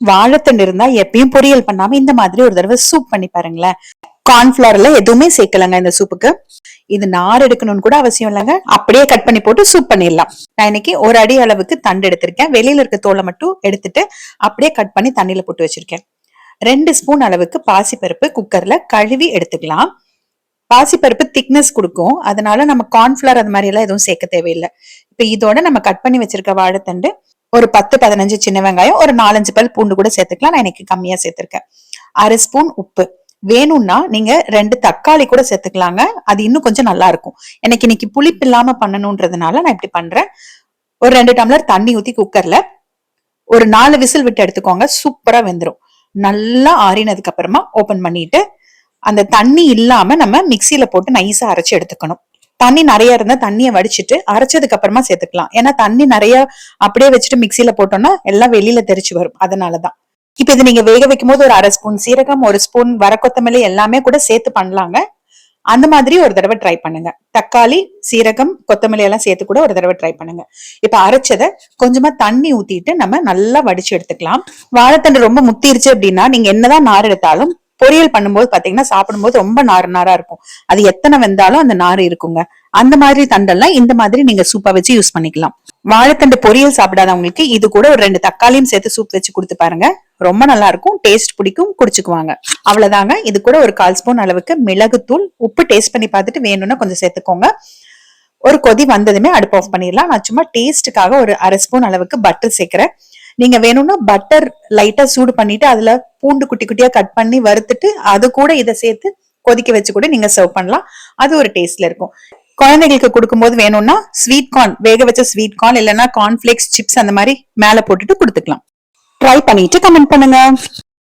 வாழைத்தண்டு இருந்தா எப்பயும் பொரியல் பண்ணாம இந்த மாதிரி ஒரு தடவை சூப் பண்ணி பாருங்களேன். கார்ன்ஃபிளவர்ல எதுவுமே சேர்க்கலங்க இந்த சூப்புக்கு. இது நார் எடுக்கணும்னு கூட அவசியம் இல்லைங்க, அப்படியே கட் பண்ணி போட்டு சூப் பண்ணிடலாம். நான் இன்னைக்கு ஒரு அடி அளவுக்கு தண்டு எடுத்திருக்கேன். வெளியில இருக்க தோலை மட்டும் எடுத்துட்டு அப்படியே கட் பண்ணி தண்ணியில போட்டு வச்சிருக்கேன். 2 ஸ்பூன் அளவுக்கு பாசிப்பருப்பு குக்கர்ல கழுவி எடுத்துக்கலாம். பாசிப்பருப்பு திக்னஸ் கொடுக்கும், அதனால நம்ம கார்ன்ஃபிளவர் அது மாதிரி எல்லாம் எதுவும் சேர்க்க தேவையில்லை. இப்ப இதோட நம்ம கட் பண்ணி வச்சிருக்க வாழைத்தண்டு, ஒரு 10-15 சின்ன வெங்காயம், ஒரு 4-5 பல் பூண்டு கூட சேர்த்துக்கலாம். நான் இன்னைக்கு கம்மியா சேர்த்திருக்கேன். 1/2 ஸ்பூன் உப்பு. வேணும்னா நீங்க 2 தக்காளி கூட சேர்த்துக்கலாங்க, அது இன்னும் கொஞ்சம் நல்லா இருக்கும். எனக்கு இன்னைக்கு புளிப்பு இல்லாம பண்ணணும்ன்றதுனால நான் இப்படி பண்றேன். ஒரு 2 டம்ளர் தண்ணி ஊத்தி குக்கர்ல ஒரு 4 விசில் விட்டு எடுத்துக்கோங்க. சூப்பரா வெந்துரும். நல்லா ஆறினதுக்கு அப்புறமா ஓபன் பண்ணிட்டு அந்த தண்ணி இல்லாம நம்ம மிக்சியில போட்டு நைஸா அரைச்சு எடுத்துக்கணும். தண்ணி நிறைய இருந்தா தண்ணியை வடிச்சிட்டு அரைச்சதுக்கு அப்புறமா சேர்த்துக்கலாம். ஏன்னா தண்ணி நிறைய அப்படியே வச்சுட்டு மிக்சியில போட்டோம்னா எல்லாம் வெளியில தெரிச்சு வரும், அதனாலதான். இப்ப இது நீங்க வேக வைக்கும் போது ஒரு 1/2 ஸ்பூன் சீரகம், 1 ஸ்பூன் வரக்கொத்தமல்லி எல்லாமே கூட சேர்த்து பண்ணலாங்க. அந்த மாதிரி ஒரு தடவை ட்ரை பண்ணுங்க. தக்காளி, சீரகம், கொத்தமல்லி எல்லாம் சேர்த்து கூட ஒரு தடவை ட்ரை பண்ணுங்க. இப்ப அரைச்சதை கொஞ்சமா தண்ணி ஊத்திட்டு நம்ம நல்லா வடிச்சு எடுத்துக்கலாம். வாழைத்தண்டு ரொம்ப முத்திருச்சு அப்படின்னா நீங்க என்னதான் நார் எடுத்தாலும் பொரியல் பண்ணும்போது பாத்தீங்கன்னா சாப்பிடும்போது ரொம்ப நாரா இருக்கும். அது எத்தனை வெந்தாலும் அந்த நார் இருக்குங்க. அந்த மாதிரி தண்டெல்லாம் இந்த மாதிரி நீங்க சூப்பா வச்சு யூஸ் பண்ணிக்கலாம். வாழைத்தண்டு பொரியல் சாப்பிடாதவங்களுக்கு இது கூட ஒரு 2 தக்காளியும் சேர்த்து சூப் வச்சு கொடுத்து பாருங்க, ரொம்ப நல்லா இருக்கும். டேஸ்ட் பிடிக்கும், குடிச்சுக்குவாங்க. அவ்வளவுதாங்க. இது கூட ஒரு 1/4 ஸ்பூன் அளவுக்கு மிளகுத்தூள், உப்பு டேஸ்ட் பண்ணி பார்த்துட்டு வேணும்னா கொஞ்சம் சேர்த்துக்கோங்க. ஒரு கொதி வந்ததுமே அடுப்பு ஆஃப் பண்ணிடலாம். நான் சும்மா டேஸ்ட்டுக்காக ஒரு 1/2 ஸ்பூன் அளவுக்கு பட்டர் சேர்க்கிறேன். நீங்க வேணும்னா பட்டர் லைட்டா சூடு பண்ணிட்டு அதுல பூண்டு குட்டி குட்டியா கட் பண்ணி வறுத்துட்டு அது கூட இதை சேர்த்து கொதிக்க வச்சு கூட நீங்க சர்வ் பண்ணலாம். அது ஒரு டேஸ்ட்ல இருக்கும். குழந்தைகளுக்கு கொடுக்கும்போது வேணும்னா ஸ்வீட் கார்ன், வேக வச்ச ஸ்வீட் கார்ன் இல்லைன்னா கார்ன்ஃபிளேக்ஸ் சிப்ஸ் அந்த மாதிரி மேல போட்டுட்டு கொடுத்துக்கலாம். ட்ரை பண்ணிட்டு கமெண்ட் பண்ணுங்க.